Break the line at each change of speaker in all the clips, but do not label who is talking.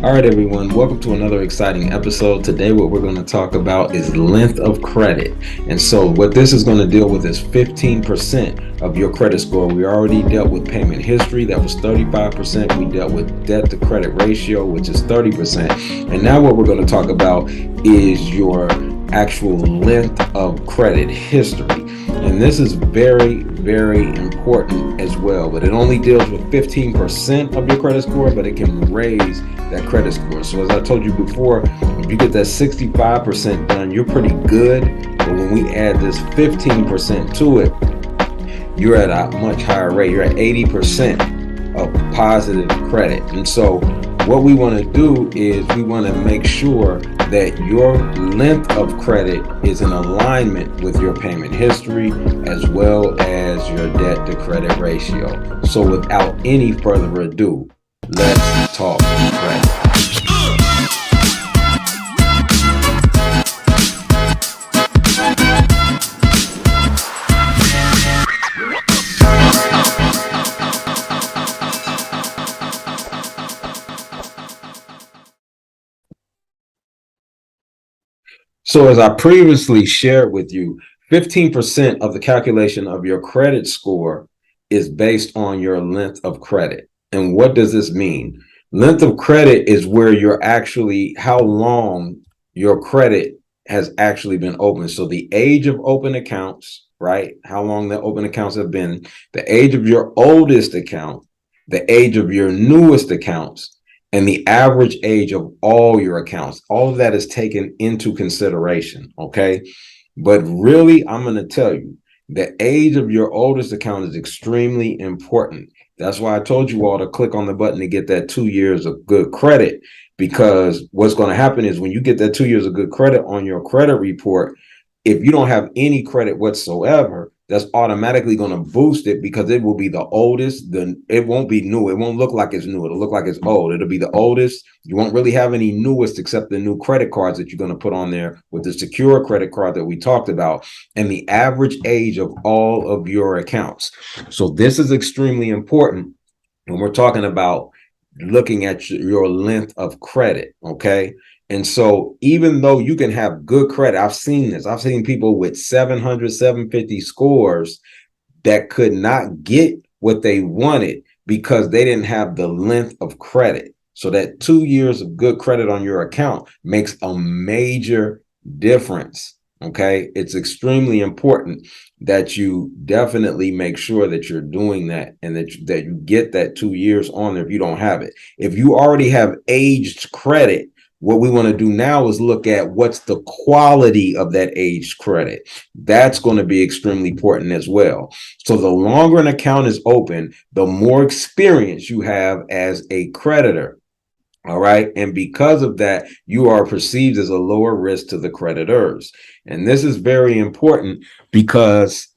All right, everyone, welcome to another exciting episode. Today, what we're going to talk about is length of credit. And so, what this is going to deal with is 15% of your credit score. We already dealt with payment history, that was 35%. We dealt with debt to credit ratio, which is 30%. And now, what we're going to talk about is your actual length of credit history. And this is very, very important as well, but it only deals with 15% of your credit score, but it can raise that credit score. So as I told you before, if you get that 65% done, you're pretty good. But when we add this 15% to it, you're at a much higher rate. You're at 80% of positive credit. And so what we want to do is we want to make sure that your length of credit is in alignment with your payment history as well as your debt to credit ratio. So without any further ado, let's talk credit. So as I previously shared with you, 15% of the calculation of your credit score is based on your length of credit. And what does this mean? Length of credit is where you're actually, how long your credit has actually been open. So the age of open accounts, right? How long the open accounts have been, the age of your oldest account, the age of your newest accounts, and the average age of all your accounts. All of that is taken into consideration, okay? But really, I'm going to tell you, the age of your oldest account is extremely important. That's why I told you all to click on the button to get that 2 years of good credit, because what's going to happen is when you get that 2 years of good credit on your credit report, if you don't have any credit whatsoever, that's automatically going to boost it because it will be the oldest. Then it won't be new. It won't look like it's new. It'll look like it's old. It'll be the oldest. You won't really have any newest except the new credit cards that you're going to put on there with the secure credit card that we talked about and the average age of all of your accounts. So this is extremely important when we're talking about looking at your length of credit, okay? And so even though you can have good credit, I've seen this. I've seen people with 700, 750 scores that could not get what they wanted because they didn't have the length of credit. So that 2 years of good credit on your account makes a major difference. Okay, it's extremely important that you definitely make sure that you're doing that and that you get that 2 years on there if you don't have it. If you already have aged credit, what we want to do now is look at what's the quality of that aged credit. That's going to be extremely important as well. So the longer an account is open, the more experience you have as a creditor. All right. And because of that, you are perceived as a lower risk to the creditors. And this is very important because,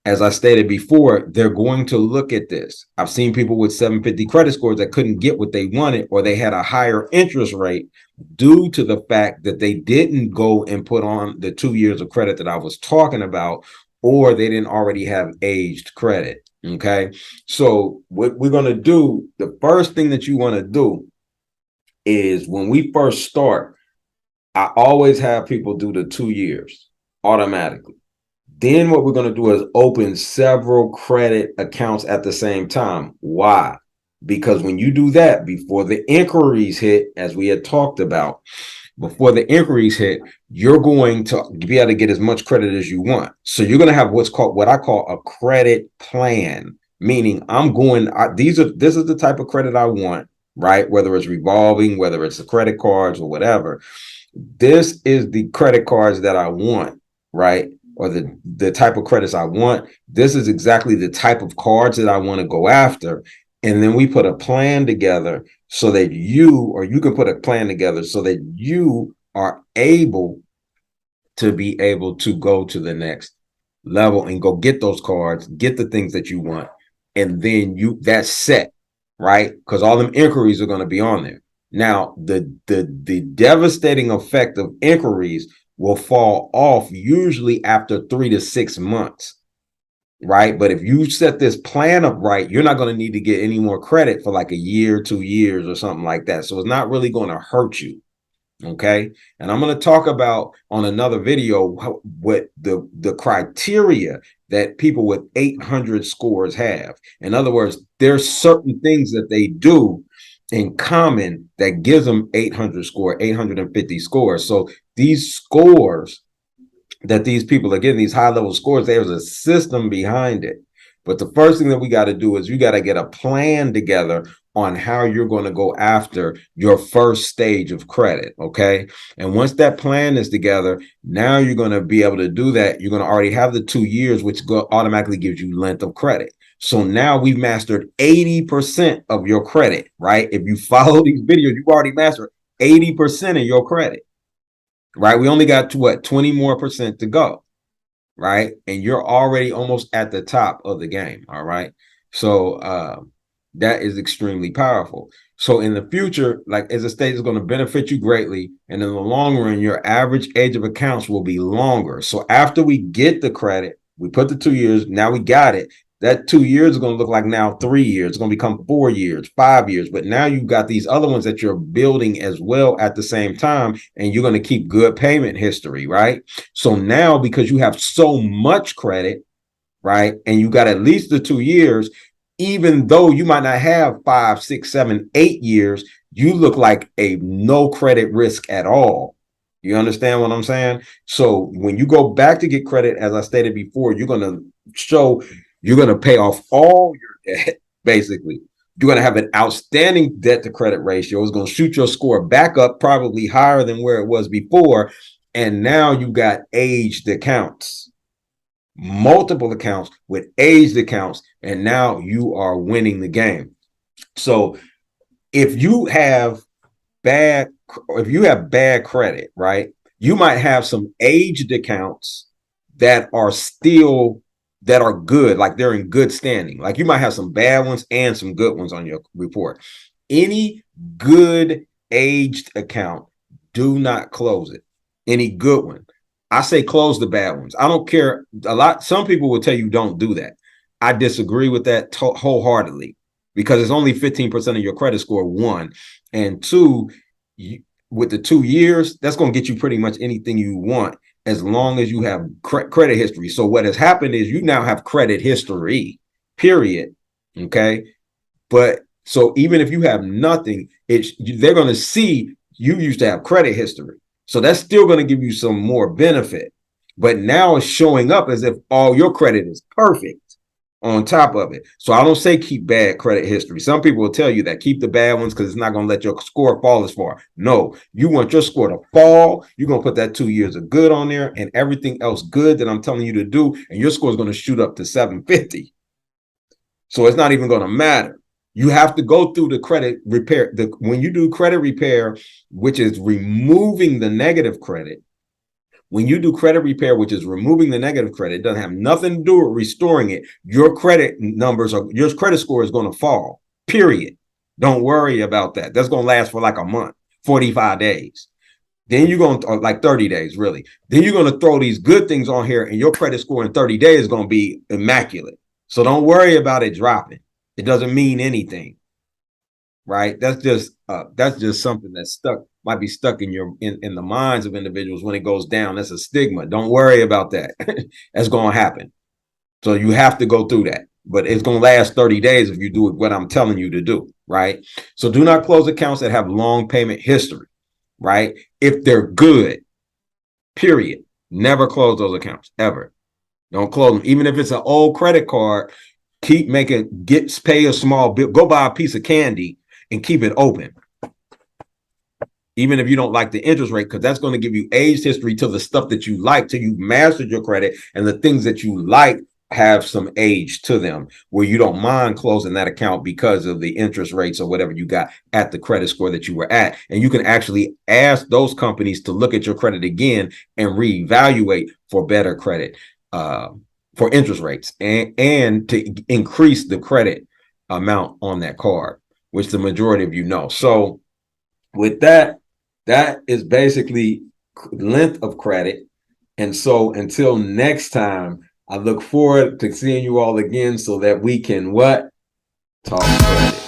as I stated before, they're going to look at this. I've seen people with 750 credit scores that couldn't get what they wanted, or they had a higher interest rate due to the fact that they didn't go and put on the 2 years of credit that I was talking about, or they didn't already have aged credit. Okay. So what we're going to do, the first thing that you want to do is when we first start, I always have people do the 2 years automatically. Then what we're going to do is open several credit accounts at the same time. Why? Because when you do that, before the inquiries hit, as we had talked about, before the inquiries hit, you're going to be able to get as much credit as you want. So you're going to have what I call a credit plan, meaning this is the type of credit I want, right? Whether it's revolving, whether it's the credit cards or whatever. This is the credit cards that I want, right? Or the type of credits I want. This is exactly the type of cards that I want to go after. And then we put a plan together so that you can put a plan together so that you are able to be able to go to the next level and go get those cards, get the things that you want. And then that's set, right? Because all them inquiries are going to be on there. Now, the devastating effect of inquiries will fall off usually after 3 to 6 months. right? But if you set this plan up right, you're not going to need to get any more credit for like a year, 2 years, or something like that. So it's not really going to hurt you. Okay. And I'm going to talk about on another video what the criteria that people with 800 scores have. In other words, there's certain things that they do in common that gives them 800 score, 850 scores. So these scores that these people are getting, these high level scores, there's a system behind it. But the first thing that we got to do is you got to get a plan together on how you're going to go after your first stage of credit. Okay. And once that plan is together, now you're going to be able to do that. You're going to already have the 2 years, which automatically gives you length of credit. So now we've mastered 80% of your credit, right? If you follow these videos, you've already mastered 80% of your credit, right? We only got to what, 20 more percent to go, right? And you're already almost at the top of the game. All right. So that is extremely powerful. So in the future, like as a state, is going to benefit you greatly. And in the long run, your average age of accounts will be longer. So after we get the credit, we put the 2 years, now we got it. That 2 years is going to look like now 3 years. It's going to become 4 years, 5 years. But now you've got these other ones that you're building as well at the same time, and you're going to keep good payment history, right? So now, because you have so much credit, right, and you got at least the 2 years, even though you might not have 5, 6, 7, 8 years, you look like a no credit risk at all. You understand what I'm saying? So when you go back to get credit, as I stated before, you're going to show you're going to pay off all your debt, basically. You're going to have an outstanding debt to credit ratio. It's going to shoot your score back up, probably higher than where it was before. And now you got aged accounts, multiple accounts with aged accounts, and now you are winning the game. So if you have bad credit, right, you might have some aged accounts that are still that are good, like they're in good standing. Like you might have some bad ones and some good ones on your report. Any good aged account, do not close it. Any good one, I say close the bad ones. I don't care. Some people will tell you don't do that. I disagree with that wholeheartedly, because it's only 15% of your credit score, one. And two, with the 2 years, that's going to get you pretty much anything you want as long as you have credit history. So what has happened is you now have credit history, period. Okay. But so even if you have nothing, they're going to see you used to have credit history. So that's still going to give you some more benefit. But now it's showing up as if all your credit is perfect on top of it. So I don't say keep bad credit history. Some people will tell you that keep the bad ones because it's not going to let your score fall as far. No, you want your score to fall. You're going to put that 2 years of good on there and everything else good that I'm telling you to do. And your score is going to shoot up to 750. So it's not even going to matter. You have to go through the credit repair. When you do credit repair, which is removing the negative credit, when you do credit repair, which is removing the negative credit, it doesn't have nothing to do with restoring it. Your credit your credit score is going to fall, period. Don't worry about that. That's going to last for like a month, 45 days. Then you're going to, like 30 days, really. Then you're going to throw these good things on here and your credit score in 30 days is going to be immaculate. So don't worry about it dropping. It doesn't mean anything, right? That's just something that's might be stuck in the minds of individuals. When it goes down, that's a stigma. Don't worry about that. That's going to happen. So you have to go through that, but it's going to last 30 days if you do what I'm telling you to do, right? So do not close accounts that have long payment history, right? If they're good, period. Never close those accounts, ever. Don't close them. Even if it's an old credit card, pay a small bill, go buy a piece of candy and keep it open. Even if you don't like the interest rate, because that's going to give you aged history to the stuff that you like, till you've mastered your credit, and the things that you like have some age to them, where you don't mind closing that account because of the interest rates or whatever you got at the credit score that you were at. And you can actually ask those companies to look at your credit again and reevaluate for better credit, for interest rates, and to increase the credit amount on that card, which the majority of you know. So with that is basically length of credit. And so until next time, I look forward to seeing you all again so that we can what? Talk credit.